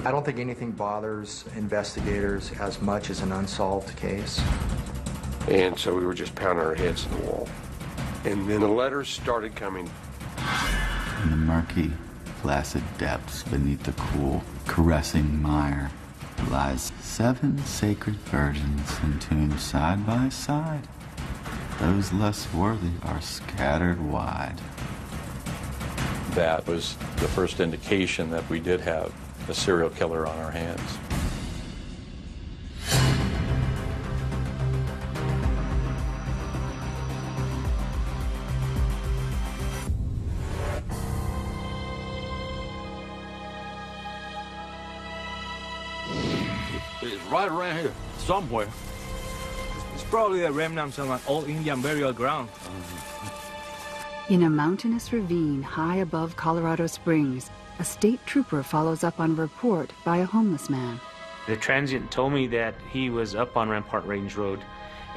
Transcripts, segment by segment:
I don't think anything bothers investigators as much as an unsolved case. And so we were just pounding our heads in the wall. And then the letters started coming. In the murky, placid depths beneath the cool, caressing mire lies 7 sacred virgins entombed side by side. Those less worthy are scattered wide. That was the first indication that we did have a serial killer on our hands. It's right around here, somewhere. It's probably the remnants of an old Indian burial ground. In a mountainous ravine high above Colorado Springs, a state trooper follows up on a report by a homeless man. The transient told me that he was up on Rampart Range Road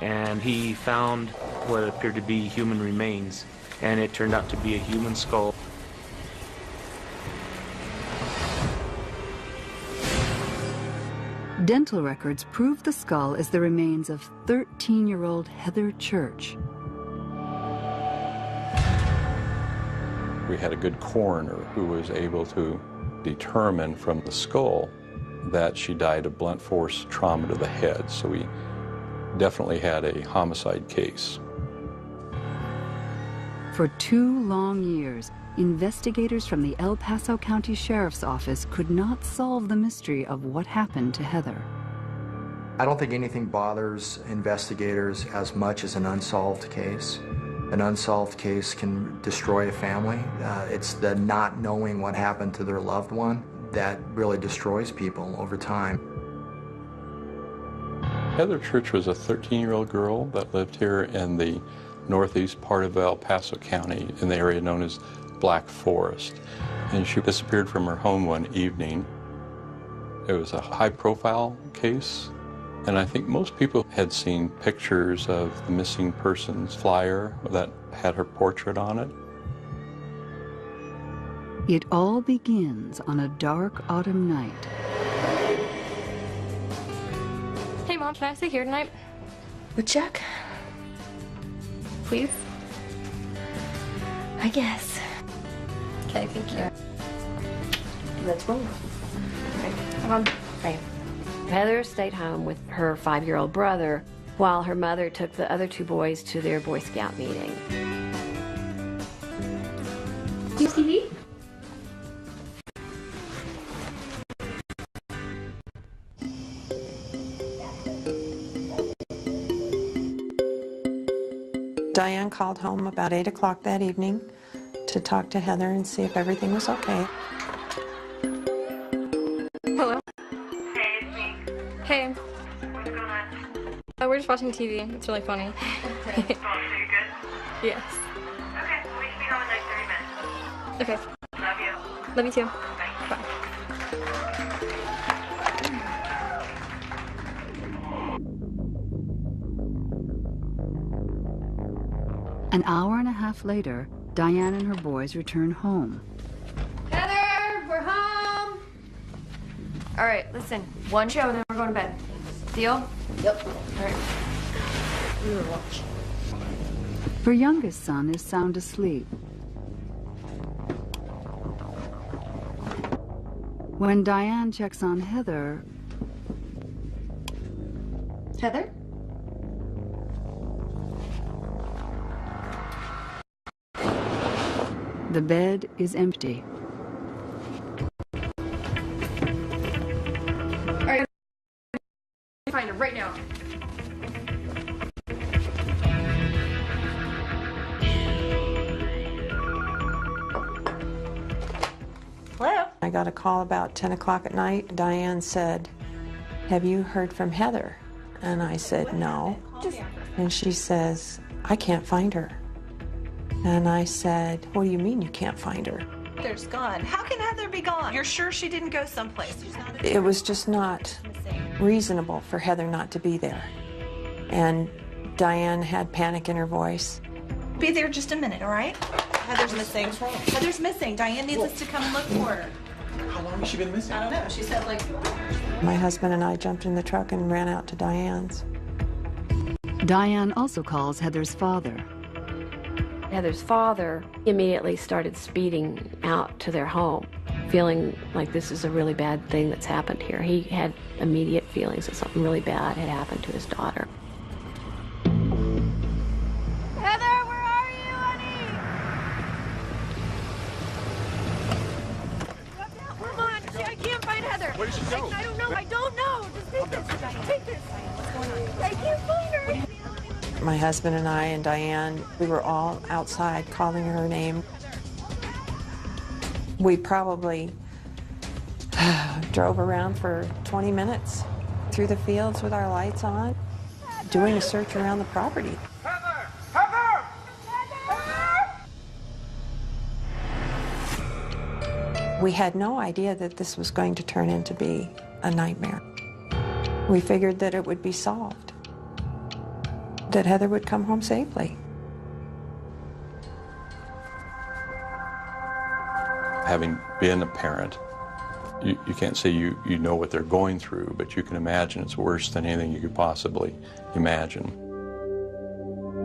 and he found what appeared to be human remains, and it turned out to be a human skull. Dental records prove the skull is the remains of 13-year-old Heather Church. We had a good coroner who was able to determine from the skull that she died of blunt force trauma to the head. So we definitely had a homicide case. For 2 long years, investigators from the El Paso County Sheriff's Office could not solve the mystery of what happened to Heather. I don't think anything bothers investigators as much as an unsolved case. An unsolved case can destroy a family. It's the not knowing what happened to their loved one that really destroys people over time. Heather Church was a 13-year-old girl that lived here in the northeast part of El Paso County in the area known as Black Forest. And she disappeared from her home one evening. It was a high-profile case, and I think most people had seen pictures of the missing persons flyer that had her portrait on it. It all begins on a dark autumn night. Hey, Mom, can I stay here tonight? With Jack? Please? I guess. Okay, thank you. Let's roll. Right. Come on. Right. Heather stayed home with her 5-year-old brother while her mother took the other 2 boys to their Boy Scout meeting. You TV? Diane called home about 8 o'clock that evening to talk to Heather and see if everything was okay. Hello? Hey, it's me. Hey. What's going on? We're just watching TV. It's really funny. So you good? Yes. Okay, we should be home in like 30 minutes. Okay. Love you. Love you too. Bye. Bye. An hour and a half later, Diane and her boys return home. Heather, we're home. All right, listen. One show, then we're going to bed. Deal? Yep. All right. We were watching. Her youngest son is sound asleep. When Diane checks on Heather... Heather? The bed is empty. All right. Find her right now. Hello? I got a call about 10 o'clock at night. Diane said, "Have you heard from Heather?" And I said, "No." And she says, "I can't find her." And I said, "What do you mean you can't find her?" Heather's gone. How can Heather be gone? You're sure she didn't go someplace? It was just not reasonable for Heather not to be there. And Diane had panic in her voice. Be there just a minute, all right? Heather's missing. Heather's missing. Diane needs us to come and look for her. How long has she been missing? I don't know. She said like 2 hours. My husband and I jumped in the truck and ran out to Diane's. Diane also calls Heather's father. Heather's father immediately started speeding out to their home, feeling like this is a really bad thing that's happened here. He had immediate feelings that something really bad had happened to his daughter. Heather, where are you, honey? Come on. I can't find Heather. Where did she go? I don't know. I don't know. Just take this. Take this. What's going on? I can't find her. My husband and I and Diane, we were all outside calling her name. We probably drove around for 20 minutes through the fields with our lights on, doing a search around the property. Heather! Heather! Heather! We had no idea that this was going to turn into be a nightmare. We figured that it would be solved, that Heather would come home safely. Having been a parent, you can't say you know what they're going through, but you can imagine it's worse than anything you could possibly imagine.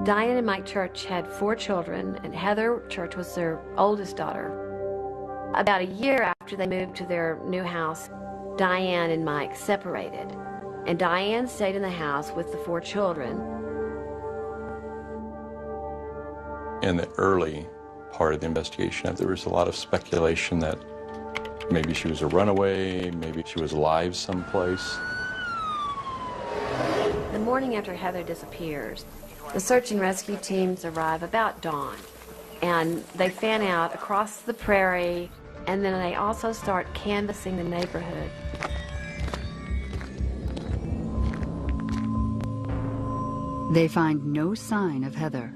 Diane and Mike Church had 4 children, and Heather Church was their oldest daughter. About a year after they moved to their new house, Diane and Mike separated, and Diane stayed in the house with the 4 children. In the early part of the investigation, there was a lot of speculation that maybe she was a runaway, maybe she was alive someplace. The morning after Heather disappears, the search and rescue teams arrive about dawn, and they fan out across the prairie, and then they also start canvassing the neighborhood. They find no sign of Heather.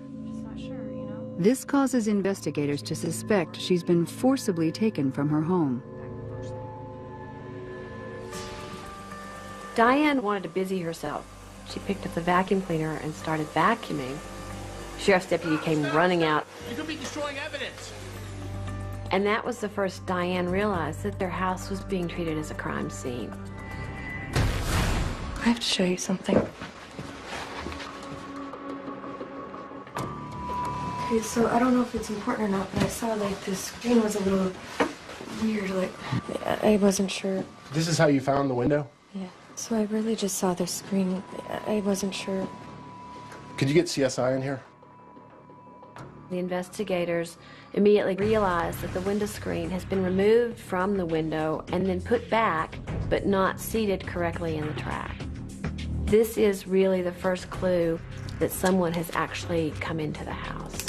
This causes investigators to suspect she's been forcibly taken from her home. Diane wanted to busy herself. She picked up the vacuum cleaner and started vacuuming. Sheriff's deputy came running out. You could be destroying evidence. And that was the first Diane realized that their house was being treated as a crime scene. I have to show you something. Okay, so I don't know if it's important or not, but I saw like the screen was a little weird, like I wasn't sure. This is how you found the window? Yeah. So I really just saw the screen. I wasn't sure. Could you get CSI in here? The investigators immediately realized that the window screen has been removed from the window and then put back, but not seated correctly in the track. This is really the first clue that someone has actually come into the house.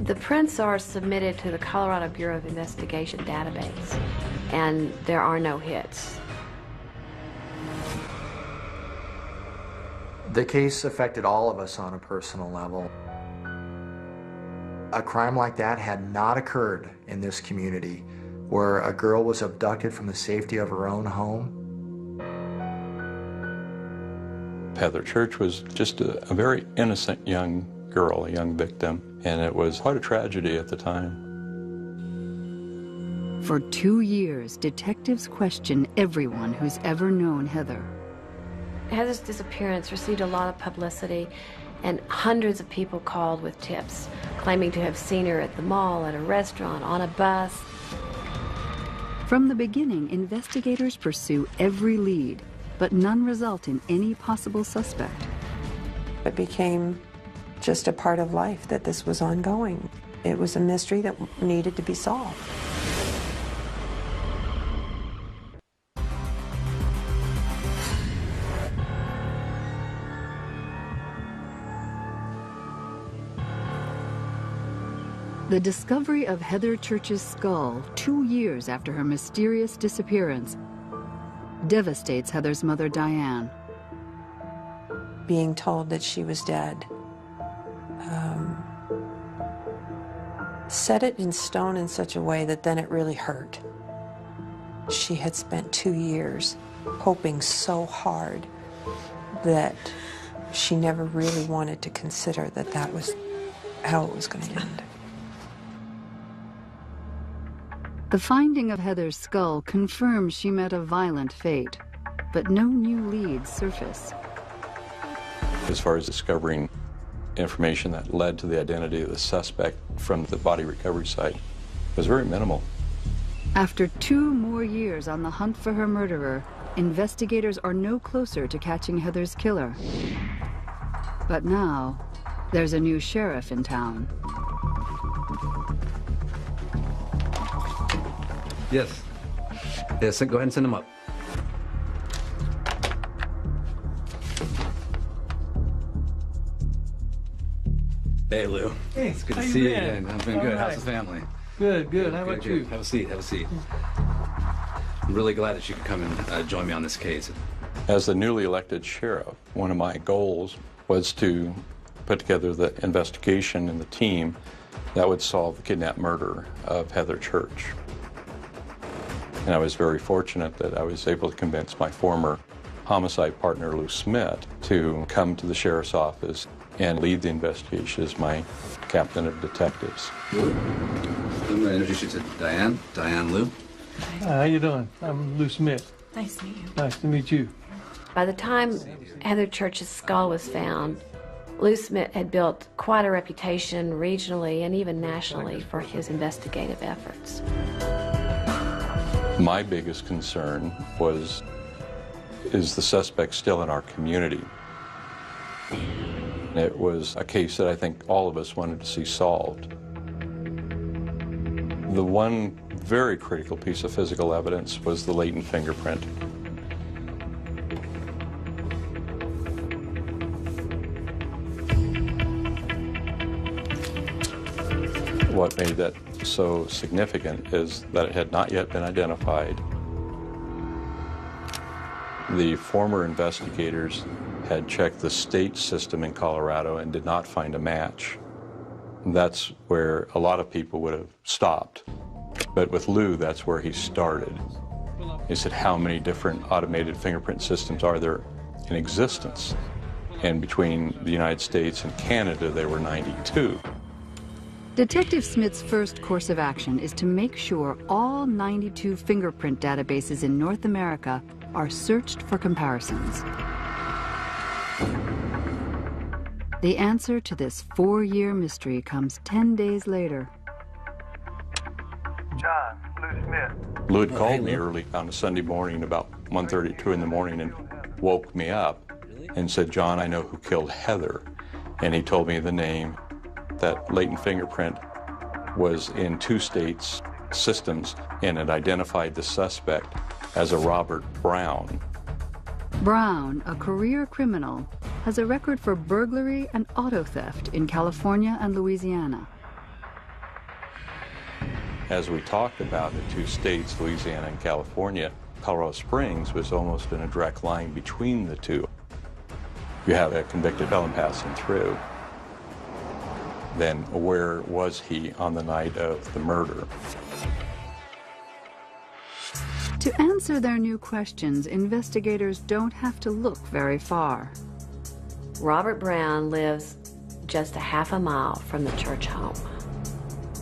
The prints are submitted to the Colorado Bureau of Investigation database, and there are no hits. The case affected all of us on a personal level. A crime like that had not occurred in this community, where a girl was abducted from the safety of her own home. Heather Church was just a very innocent young girl, a young victim, and it was quite a tragedy at the time. For 2 years, detectives question everyone who's ever known Heather. Heather's disappearance received a lot of publicity, and hundreds of people called with tips, claiming to have seen her at the mall, at a restaurant, on a bus. From the beginning, investigators pursue every lead, but none result in any possible suspect. It became just a part of life that this was ongoing. It was a mystery that needed to be solved. The discovery of Heather Church's skull 2 years after her mysterious disappearance devastates Heather's mother, Diane. Being told that she was dead set it in stone in such a way that then it really hurt. She had spent 2 years hoping so hard that she never really wanted to consider that that was how it was going to end. The finding of Heather's skull confirms she met a violent fate, but no new leads surface. As far as discovering information that led to the identity of the suspect from the body recovery site, was very minimal. After 2 more years on the hunt for her murderer, investigators are no closer to catching Heather's killer. But now, there's a new sheriff in town. Yes. Yes, go ahead and send him up. Hey, Lou. Hey, it's good how to you see you been? again. I've been All good. right. How's the family? Good. How about Good. you? Have a seat. Have a seat. I'm really glad that you could come and join me on this case. As the newly elected sheriff, one of my goals was to put together the investigation and the team that would solve the kidnapped murder of Heather Church. And I was very fortunate that I was able to convince my former homicide partner, Lou Smith, to come to the sheriff's office and lead the investigation as my captain of detectives. I'm going to introduce you to Diane. Diane Lou. Hi, how you doing? I'm Lou Smith. Nice to meet you. Nice to meet you. By the time Heather Church's skull was found, Lou Smith had built quite a reputation regionally and even nationally for his investigative efforts. My biggest concern was, is the suspect still in our community? It was a case that I think all of us wanted to see solved. The one very critical piece of physical evidence was the latent fingerprint. What made that so significant is that it had not yet been identified. The former investigators had checked the state system in Colorado and did not find a match. That's where a lot of people would have stopped. But with Lou, that's where he started. He said, how many different automated fingerprint systems are there in existence? And between the United States and Canada, there were 92. Detective Smith's first course of action is to make sure all 92 fingerprint databases in North America are searched for comparisons. The answer to this 4-year mystery comes 10 days later. John, Lou Smith. Lou had called me early on a Sunday morning about 1:30, 2 in the morning and woke me up and said, John, I know who killed Heather. And he told me the name. That latent fingerprint was in 2 states' systems and it identified the suspect as a Robert Browne. Browne, a career criminal, has a record for burglary and auto theft in California and Louisiana. As we talked about the 2 states, Louisiana and California, Colorado Springs was almost in a direct line between the 2. You have a convicted felon passing through. Then where was he on the night of the murder? To answer their new questions, investigators don't have to look very far. Robert Browne lives just a half a mile from the Church home.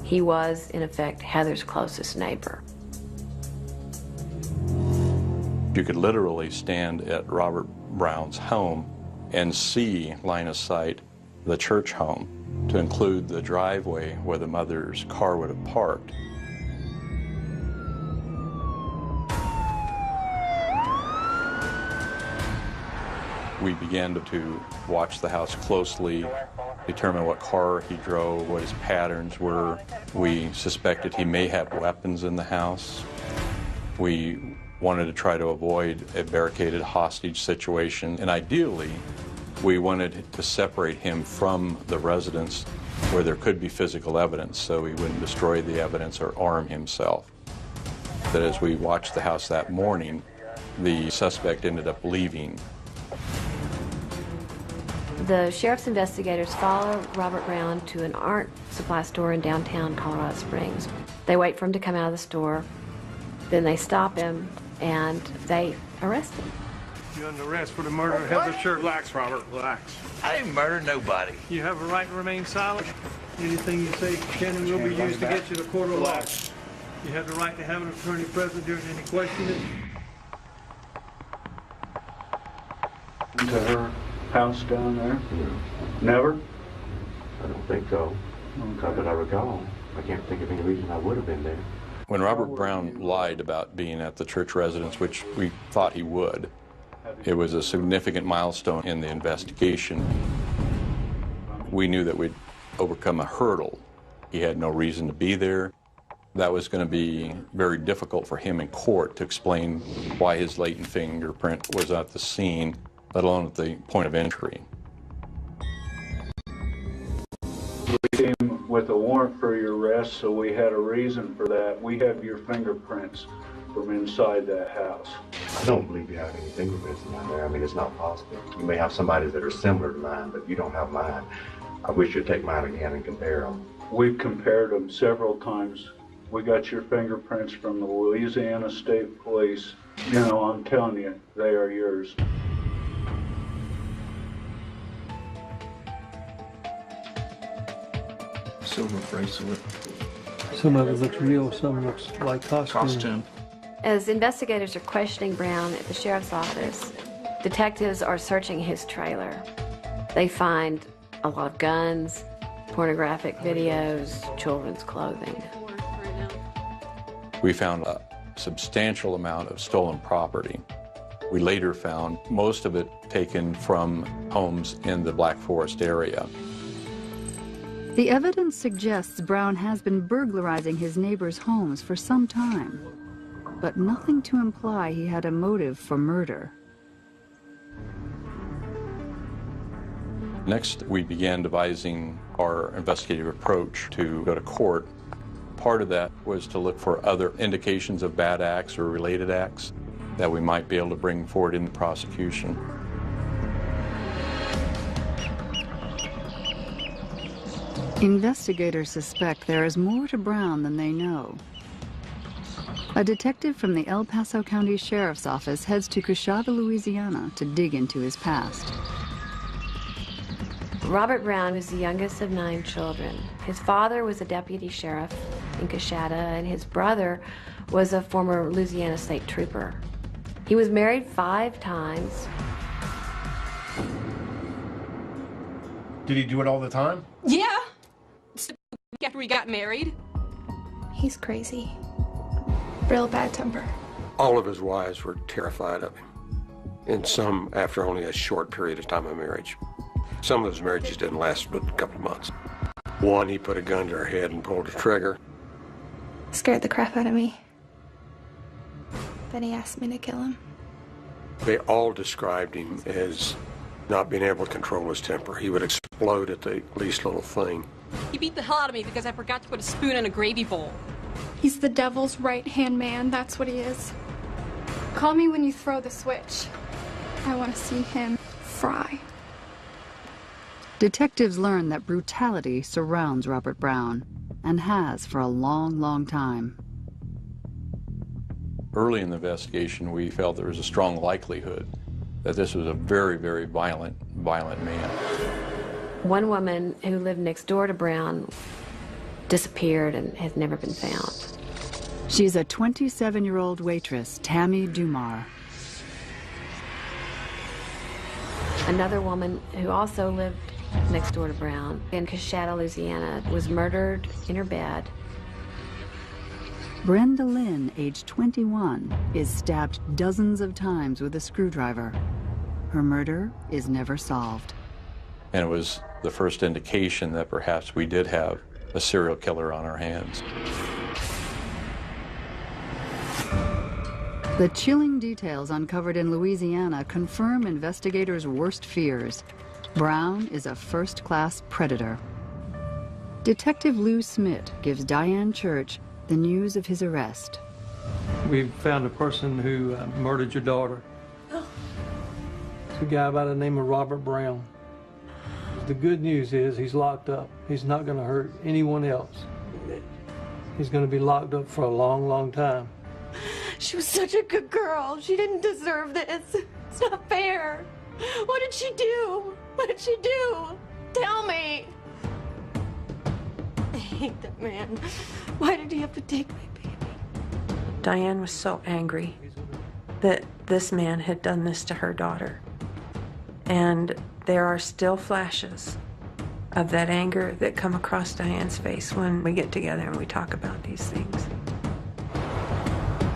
He was, in effect, Heather's closest neighbor. You could literally stand at Robert Browne's home and see, line of sight, the Church home, to include the driveway where the mother's car would have parked. We began to watch the house closely, determine what car he drove, what his patterns were. We suspected he may have weapons in the house. We wanted to try to avoid a barricaded hostage situation, and ideally, we wanted to separate him from the residence where there could be physical evidence so he wouldn't destroy the evidence or arm himself. But as we watched the house that morning, the suspect ended up leaving. The sheriff's investigators follow Robert Browne to an art supply store in downtown Colorado Springs. They wait for him to come out of the store, then they stop him and they arrest him. You're under arrest for the murder of Heather Church. Relax, Robert, relax. I didn't murder nobody. You have a right to remain silent. Anything you say can and will be used to get you to court of law. You have the right to have an attorney present during any questioning. To her house down there? Never? I don't think so. Not that I recall. I can't think of any reason I would have been there. When Robert Browne lied about being at the church residence, which we thought he would, it was a significant milestone in the investigation. We knew that we'd overcome a hurdle. He had no reason to be there. That was going to be very difficult for him in court to explain why his latent fingerprint was at the scene, let alone at the point of entry. We came with a warrant for your arrest, so we had a reason for that. We have your fingerprints from inside that house. I don't believe you have any fingerprints down there. I mean, it's not possible. You may have somebody that are similar to mine, but you don't have mine. I wish you'd take mine again and compare them. We've compared them several times. We got your fingerprints from the Louisiana State Police. You know, I'm telling you, they are yours. Silver bracelet. Some of it looks real, some looks like costume. As investigators are questioning Browne at the sheriff's office, detectives are searching his trailer. They find a lot of guns, pornographic videos, children's clothing. We found a substantial amount of stolen property. We later found most of it taken from homes in the Black Forest area. The evidence suggests Browne has been burglarizing his neighbors' homes for some time, but nothing to imply he had a motive for murder. Next, we began devising our investigative approach to go to court. Part of that was to look for other indications of bad acts or related acts that we might be able to bring forward in the prosecution. Investigators suspect there is more to Browne than they know. A detective from the El Paso County Sheriff's Office heads to Coshada, Louisiana to dig into his past. Robert Browne was the youngest of 9 children. His father was a deputy sheriff in Coshada, and his brother was a former Louisiana state trooper. He was married 5 times. Did he do it all the time? Yeah. After we got married. He's crazy. Real bad temper. All of his wives were terrified of him, and some after only a short period of time of marriage. Some of his marriages didn't last but a couple of months. One, he put a gun to her head and pulled the trigger. Scared the crap out of me. Then he asked me to kill him. They all described him as not being able to control his temper. He would explode at the least little thing. He beat the hell out of me because I forgot to put a spoon in a gravy bowl. He's the devil's right-hand man, that's what he is. Call me when you throw the switch. I want to see him fry. Detectives learn that brutality surrounds Robert Browne, and has for a long, long time. Early in the investigation, we felt there was a strong likelihood that this was a very, very violent man. One woman who lived next door to Browne disappeared and has never been found. She's a 27-year-old waitress, Tammy Dumar. Another woman who also lived next door to Browne in Coshada, Louisiana, was murdered in her bed. Brenda Lynn, age 21, is stabbed dozens of times with a screwdriver. Her murder is never solved. And it was the first indication that perhaps we did have a serial killer on our hands. The chilling details uncovered in Louisiana confirm investigators' worst fears. Browne is a first-class predator. Detective Lou Smith gives Diane Church the news of his arrest. We found a person who murdered your daughter. It's a guy by the name of Robert Browne. The good news is he's locked up. He's not going to hurt anyone else. He's going to be locked up for a long, long time. She was such a good girl. She didn't deserve this. It's not fair. What did she do? What did she do? Tell me. I hate that man. Why did he have to take my baby? Diane was so angry that this man had done this to her daughter. And there are still flashes of that anger that come across Diane's face when we get together and we talk about these things.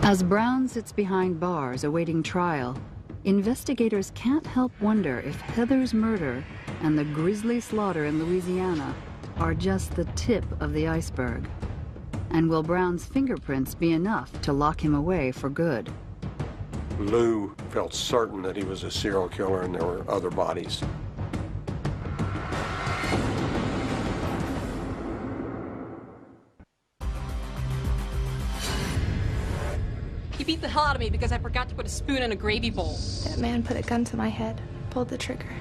As Browne sits behind bars awaiting trial, investigators can't help wonder if Heather's murder and the grisly slaughter in Louisiana are just the tip of the iceberg. And will Browne's fingerprints be enough to lock him away for good? Lou felt certain that he was a serial killer and there were other bodies. He beat the hell out of me because I forgot to put a spoon in a gravy bowl. That man put a gun to my head, pulled the trigger.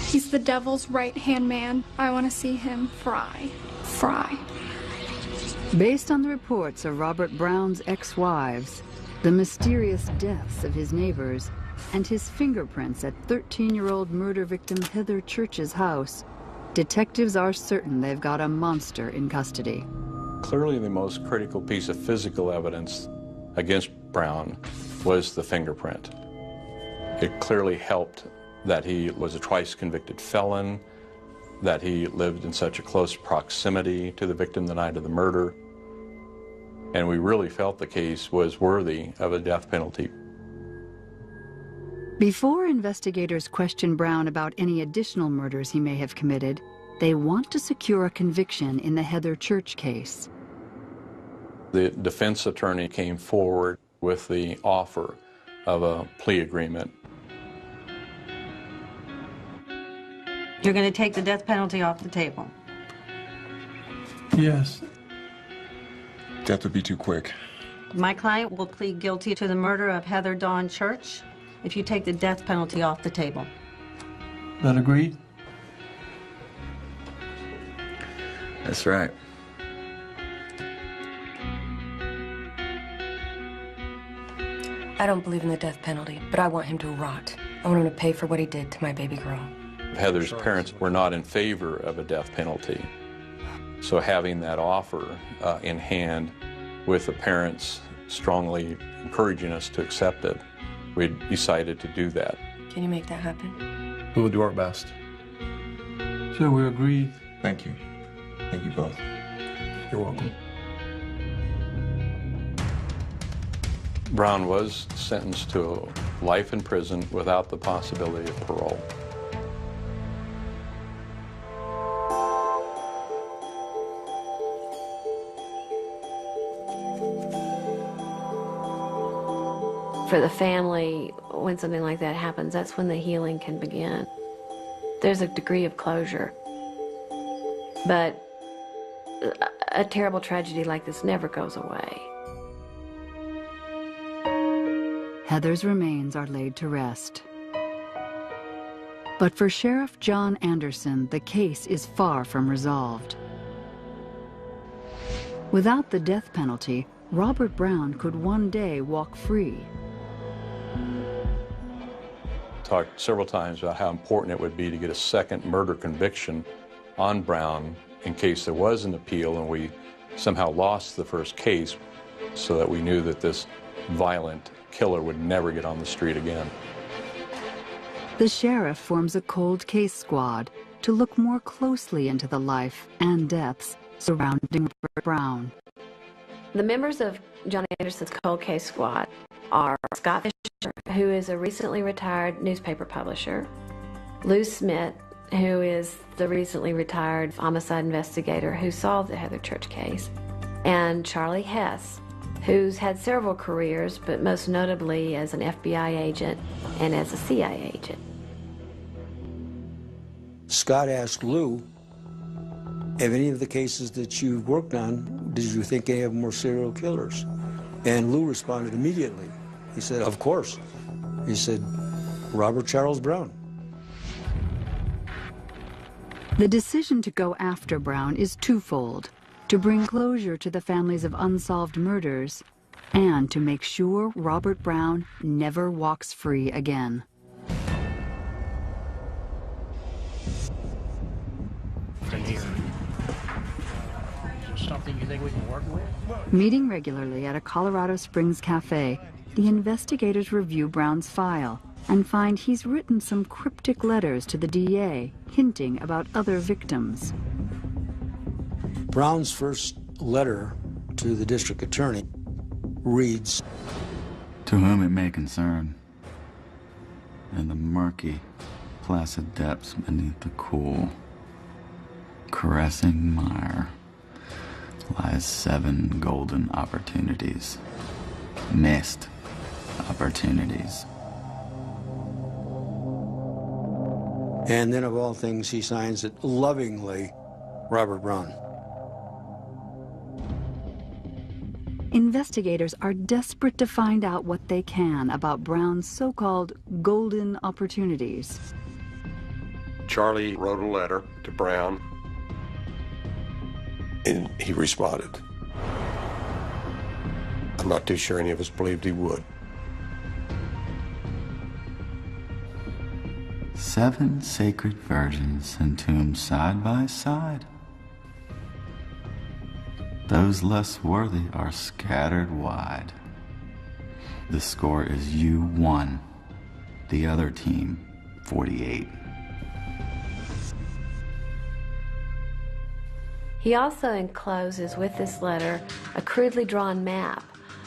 He's the devil's right-hand man. I want to see him fry. Fry. Based on the reports of Robert Browne's ex-wives, the mysterious deaths of his neighbors, and his fingerprints at 13-year-old murder victim Heather Church's house, detectives are certain they've got a monster in custody. Clearly the most critical piece of physical evidence against Browne was the fingerprint. It clearly helped that he was a twice-convicted felon, that he lived in such a close proximity to the victim the night of the murder, and we really felt the case was worthy of a death penalty. Before investigators question Browne about any additional murders he may have committed, they want to secure a conviction in the Heather Church case. The defense attorney came forward with the offer of a plea agreement. You're going to take the death penalty off the table? Yes. Death would be too quick. My client will plead guilty to the murder of Heather Dawn Church if you take the death penalty off the table. That agreed? That's right. I don't believe in the death penalty, but I want him to rot. I want him to pay for what he did to my baby girl. Heather's parents were not in favor of a death penalty. So having that offer in hand with the parents strongly encouraging us to accept it, we decided to do that. Can you make that happen? We will do our best. So we agreed. Thank you. Thank you both. You're welcome. Browne was sentenced to life in prison without the possibility of parole. For the family, when something like that happens, that's when the healing can begin. There's a degree of closure. But a terrible tragedy like this never goes away. Heather's remains are laid to rest. But for Sheriff John Anderson, the case is far from resolved. Without the death penalty, Robert Browne could one day walk free. Talked several times about how important it would be to get a second murder conviction on Browne in case there was an appeal and we somehow lost the first case, so that we knew that this violent killer would never get on the street again. The sheriff forms a cold case squad to look more closely into the life and deaths surrounding Robert Browne. The members of John Anderson's cold case squad are Scott Fisher, who is a recently retired newspaper publisher, Lou Smith, who is the recently retired homicide investigator who solved the Heather Church case, and Charlie Hess, who's had several careers, but most notably as an FBI agent and as a CIA agent. Scott asked Lou, have any of the cases that you've worked on, did you think any of them were serial killers? And Lou responded immediately. He said, of course. He said, Robert Charles Browne. The decision to go after Browne is twofold: to bring closure to the families of unsolved murders, and to make sure Robert Browne never walks free again. something you think we can work with? Meeting regularly at a Colorado Springs cafe, the investigators review Browne's file and find he's written some cryptic letters to the DA, hinting about other victims. Browne's first letter to the district attorney reads, "To whom it may concern, in the murky, placid depths beneath the cool, caressing mire lies 7 golden opportunities, missed opportunities." And then of all things, he signs it lovingly, Robert Browne. Investigators are desperate to find out what they can about Browne's so-called golden opportunities. Charlie wrote a letter to Browne, and he responded. I'm not too sure any of us believed he would. 7 sacred virgins entombed side by side. Those less worthy are scattered wide. The score is you 1, the other team 48. He also encloses with this letter a crudely drawn map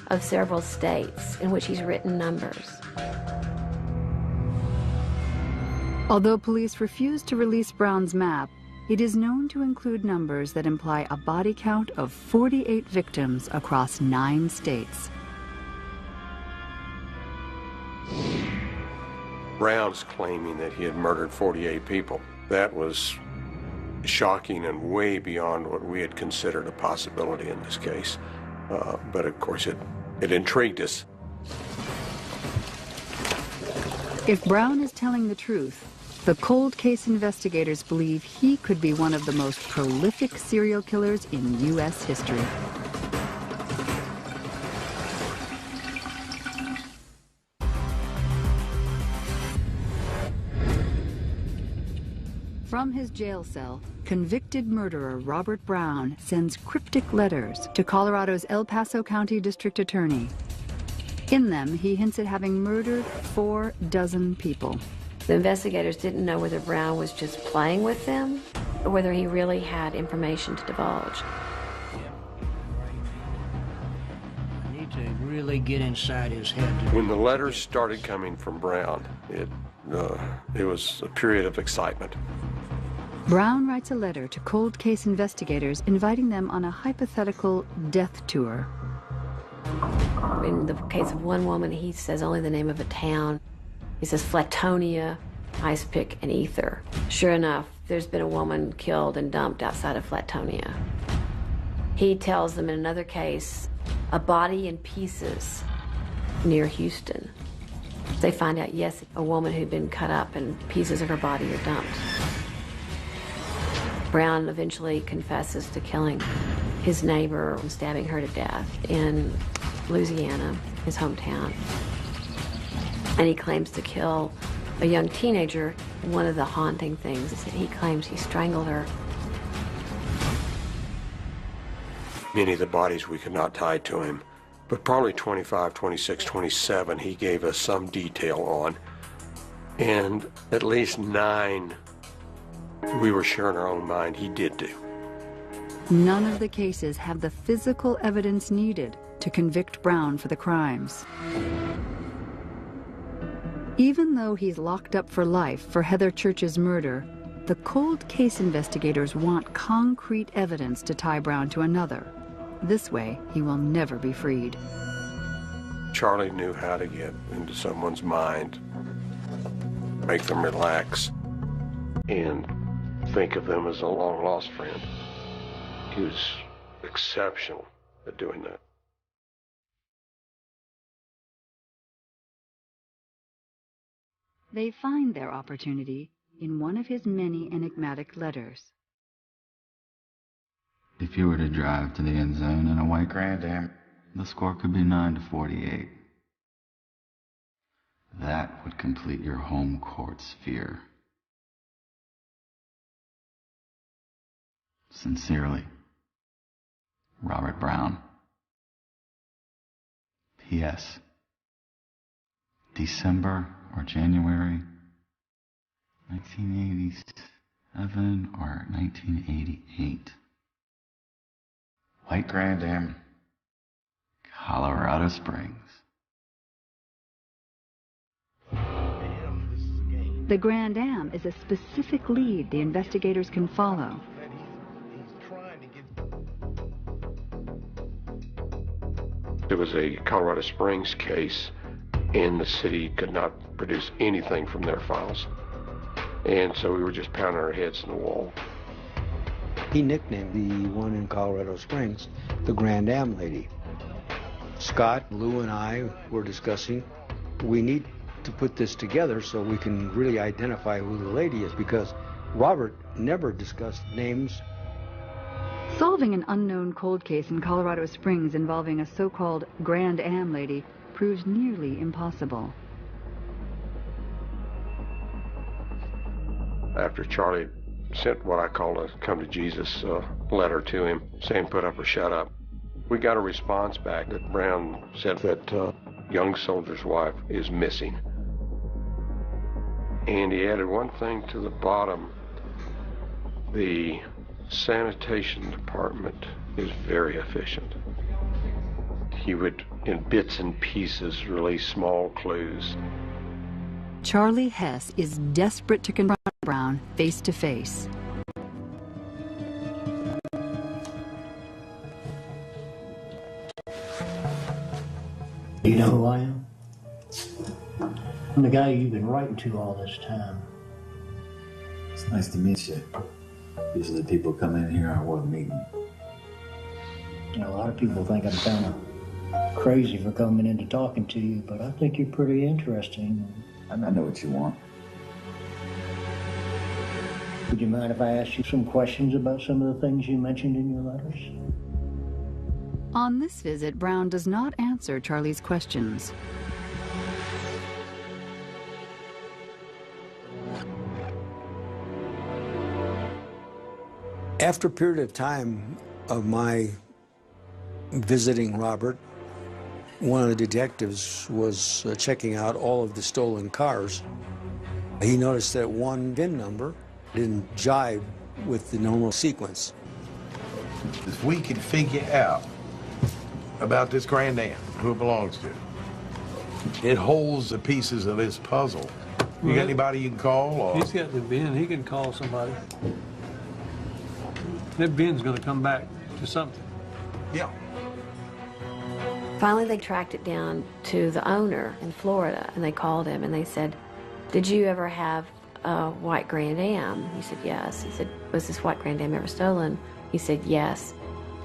of several states in which he's written numbers. Although police refuse to release Browne's map, it is known to include numbers that imply a body count of 48 victims across 9 states. Browne's claiming that he had murdered 48 people. That was shocking and way beyond what we had considered a possibility in this case. But of course it intrigued us. If Browne is telling the truth, the cold case investigators believe he could be one of the most prolific serial killers in U.S. history. From his jail cell, convicted murderer Robert Browne sends cryptic letters to Colorado's El Paso County District Attorney. In them, he hints at having murdered 4 dozen people. The investigators didn't know whether Browne was just playing with them or whether he really had information to divulge. I need to really get inside his head. When the letters started coming from Browne, it was a period of excitement. Browne writes a letter to cold case investigators inviting them on a hypothetical death tour. In the case of one woman, he says only the name of a town. He says Flatonia, Ice Pick, and Ether. Sure enough, there's been a woman killed and dumped outside of Flatonia. He tells them in another case, a body in pieces near Houston. They find out, yes, a woman who'd been cut up and pieces of her body are dumped. Browne eventually confesses to killing his neighbor and stabbing her to death in Louisiana, his hometown. And he claims to kill a young teenager. One of the haunting things is that he claims he strangled her. Many of the bodies we could not tie to him, but probably 25, 26, 27 he gave us some detail on. And at least 9 we were sure in our own mind he did do. None of the cases have the physical evidence needed to convict Browne for the crimes. Even though he's locked up for life for Heather Church's murder, the cold case investigators want concrete evidence to tie Browne to another. This way, he will never be freed. Charlie knew how to get into someone's mind, make them relax, and think of them as a long-lost friend. He was exceptional at doing that. They find their opportunity in one of his many enigmatic letters. If you were to drive to the end zone in a white Grand Am, the score could be 9-48. That would complete your home court sphere. Sincerely, Robert Browne. P.S. December or January 1987 or 1988. White Grand Am, Colorado Springs. The Grand Am is a specific lead the investigators can follow. It was a Colorado Springs case, and the city could not produce anything from their files. And so we were just pounding our heads in the wall. He nicknamed the one in Colorado Springs the Grand Am Lady. Scott, Lou, and I were discussing, we need to put this together so we can really identify who the lady is, because Robert never discussed names. Solving an unknown cold case in Colorado Springs involving a so-called Grand Am Lady proves nearly impossible. After Charlie sent what I call a come to Jesus letter to him, saying put up or shut up, we got a response back that Browne said that young soldier's wife is missing. And he added one thing to the bottom: the sanitation department is very efficient. He would, in bits and pieces, release small clues. Charlie Hess is desperate to confront Browne face to face. Do you know who I am? I'm the guy you've been writing to all this time. It's nice to meet you. Usually people come in here aren't worth meeting. You know, a lot of people think I'm kind of crazy for coming in to talking to you, but I think you're pretty interesting. I know what you want. Would you mind if I asked you some questions about some of the things you mentioned in your letters? On this visit, Browne does not answer Charlie's questions. After a period of time of my visiting Robert, one of the detectives was checking out all of the stolen cars. He noticed that one VIN number didn't jive with the normal sequence. If we could figure out about this Grand Am, who it belongs to, it holds the pieces of this puzzle. You got anybody you can call? Or? He's got the VIN. He can call somebody. That VIN's going to come back to something. Yeah. Finally, they tracked it down to the owner in Florida, and they called him, and they said, "Did you ever have a white Grand Am?" He said, "Yes." He said, "Was this white Grand Am ever stolen?" He said, "Yes."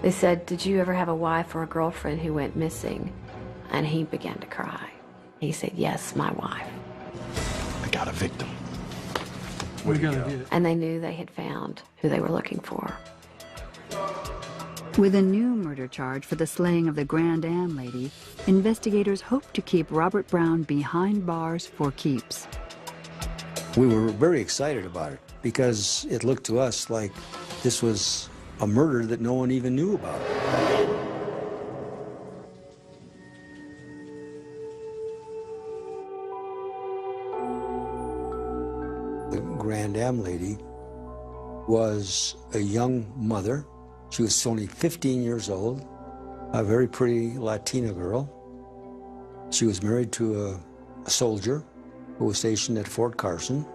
They said, "Did you ever have a wife or a girlfriend who went missing?" And he began to cry. He said, "Yes, my wife." I got a victim. We're going to get it. And they knew they had found who they were looking for. With a new murder charge for the slaying of the Grand Am Lady, investigators hope to keep Robert Browne behind bars for keeps. We were very excited about it because it looked to us like this was a murder that no one even knew about. The Grand Am Lady was a young mother. She was only 15 years old, a very pretty Latina girl. She was married to a soldier who was stationed at Fort Carson,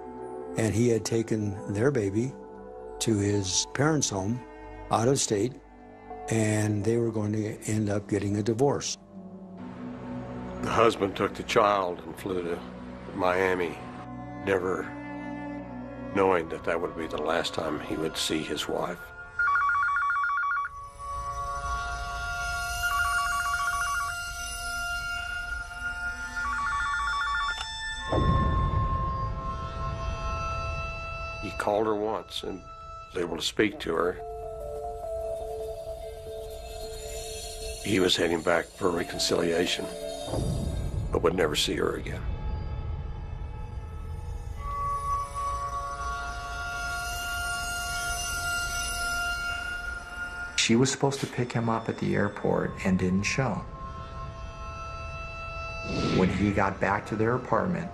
and he had taken their baby to his parents' home out of state, and they were going to end up getting a divorce. The husband took the child and flew to Miami, never knowing that that would be the last time he would see his wife. He called her once and was able to speak to her. He was heading back for reconciliation, but would never see her again. She was supposed to pick him up at the airport and didn't show. When he got back to their apartment,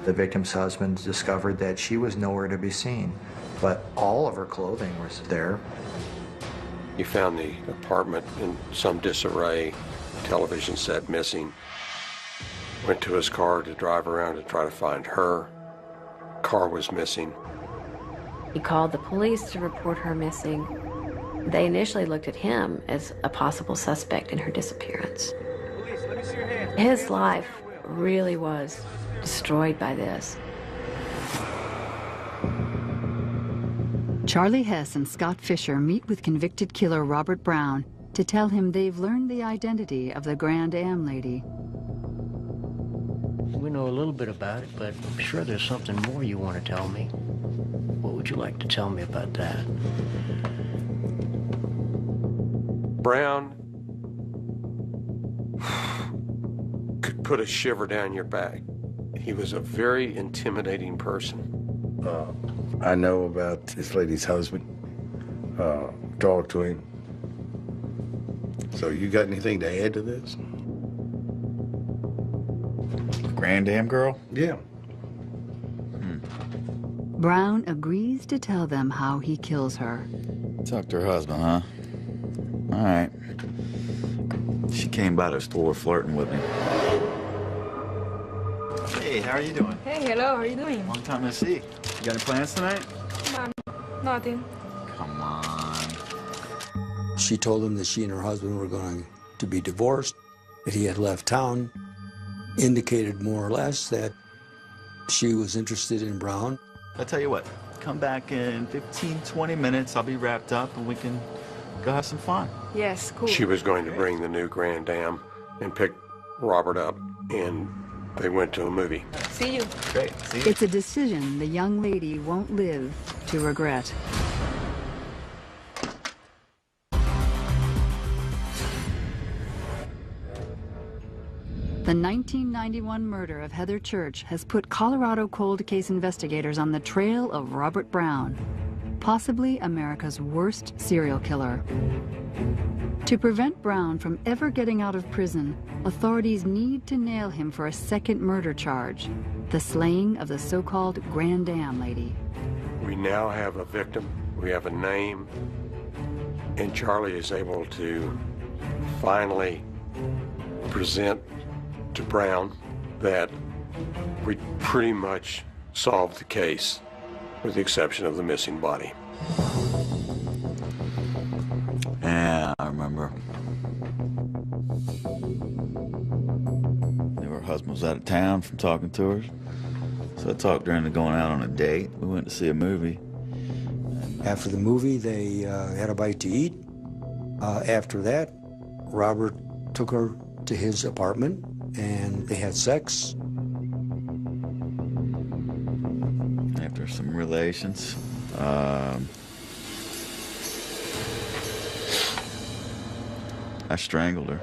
the victim's husband discovered that she was nowhere to be seen, but all of her clothing was there. He found the apartment in some disarray, television set missing. Went to his car to drive around to try to find her. Car was missing. He called the police to report her missing. They initially looked at him as a possible suspect in her disappearance. His life really was destroyed by this. Charlie Hess and Scott Fisher meet with convicted killer Robert Browne to tell him they've learned the identity of the Grand Am lady. We know a little bit about it, but I'm sure there's something more you want to tell me. What would you like to tell me about that? Browne could put a shiver down your back. He was a very intimidating person. I know about this lady's husband. Talked to him. So you got anything to add to this? Grand Am girl? Yeah. Browne agrees to tell them how he kills her. Talked to her husband, huh? All right. She came by the store flirting with me. Hey, how are you doing? Hey, hello, how are you doing? Long time no see. You got any plans tonight? Nothing. Come on. She told him that she and her husband were going to be divorced, that he had left town, indicated more or less that she was interested in Browne. I'll tell you what, come back in 15, 20 minutes. I'll be wrapped up and we can go have some fun. Yes, cool. She was going to bring the new Grand Am and pick Robert up, and they went to a movie. See you. Great, see you. It's a decision the young lady won't live to regret. The 1991 murder of Heather Church has put Colorado cold case investigators on the trail of Robert Browne, possibly America's worst serial killer. To prevent Browne from ever getting out of prison, authorities need to nail him for a second murder charge, the slaying of the so-called Grand Am lady. We now have a victim, we have a name, and Charlie is able to finally present to Browne that we pretty much solved the case, with the exception of the missing body. Yeah, I remember. Her husband was out of town from talking to her. So I talked her into going out on a date. We went to see a movie. After the movie, they had a bite to eat. After that, Robert took her to his apartment and they had sex. After some relations, I strangled her.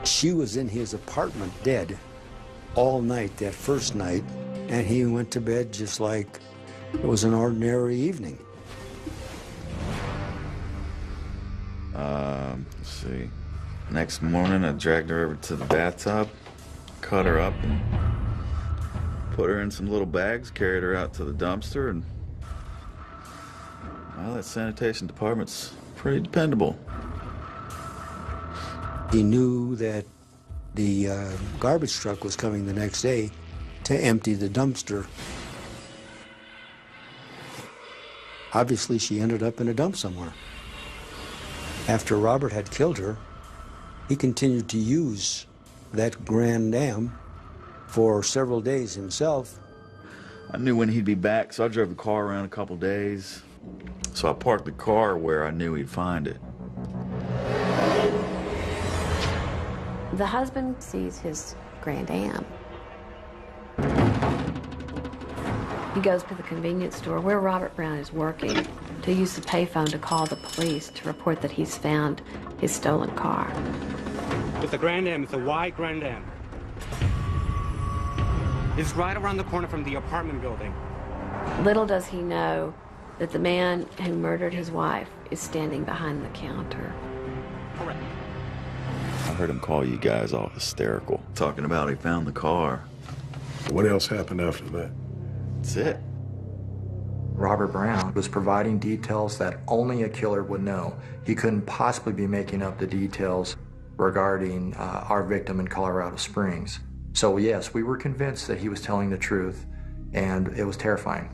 She was in his apartment dead all night that first night, and he went to bed just like it was an ordinary evening. Let's see. Next morning, I dragged her over to the bathtub, cut her up, and put her in some little bags, carried her out to the dumpster, and well, that sanitation department's pretty dependable. He knew that the garbage truck was coming the next day to empty the dumpster. Obviously, she ended up in a dump somewhere. After Robert had killed her, he continued to use that Grand Am for several days himself. I knew when he'd be back, so I drove the car around a couple days. So I parked the car where I knew he'd find it. The husband sees his Grand Am. He goes to the convenience store where Robert Browne is working to use the payphone to call the police to report that he's found his stolen car. It's a Grand Am. It's a white Grand Am. It's right around the corner from the apartment building. Little does he know that the man who murdered his wife is standing behind the counter. Correct. I heard him call you guys all hysterical, talking about he found the car. What else happened after that? That's it. Robert Browne was providing details that only a killer would know. He couldn't possibly be making up the details regarding our victim in Colorado Springs. So yes, we were convinced that he was telling the truth, and it was terrifying.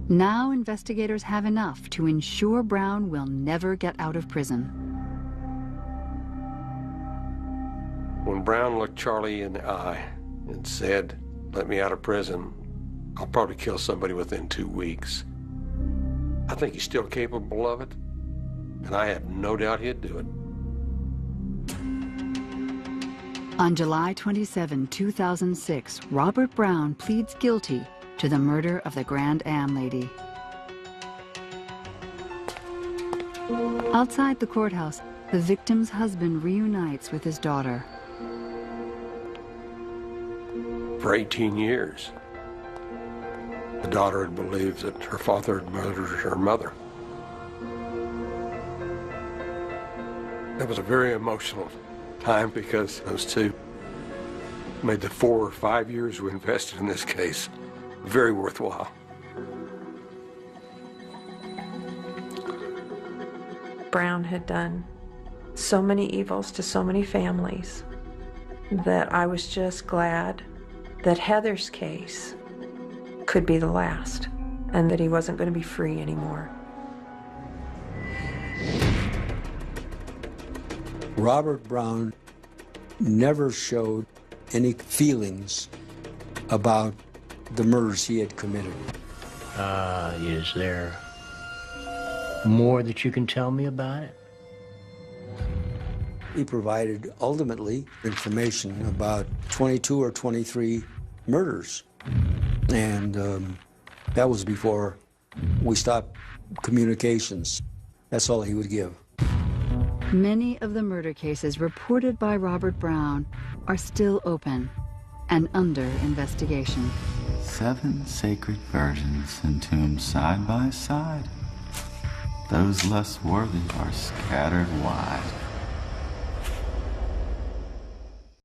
Now investigators have enough to ensure Browne will never get out of prison. When Browne looked Charlie in the eye and said, "Let me out of prison, I'll probably kill somebody within 2 weeks," I think he's still capable of it, and I have no doubt he'd do it. On July 27, 2006, Robert Browne pleads guilty to the murder of the Grand Am lady. Outside the courthouse, the victim's husband reunites with his daughter. For 18 years, the daughter had believed that her father had murdered her mother. It was a very emotional time because those two made the 4 or 5 years we invested in this case very worthwhile. Browne had done so many evils to so many families that I was just glad that Heather's case could be the last and that he wasn't going to be free anymore. Robert Browne never showed any feelings about the murders he had committed. Is there more that you can tell me about it? He provided, ultimately, information about 22 or 23 murders. And that was before we stopped communications. That's all he would give. Many of the murder cases reported by Robert Browne are still open and under investigation. 7 sacred virgins entombed side by side. Those less worthy are scattered wide.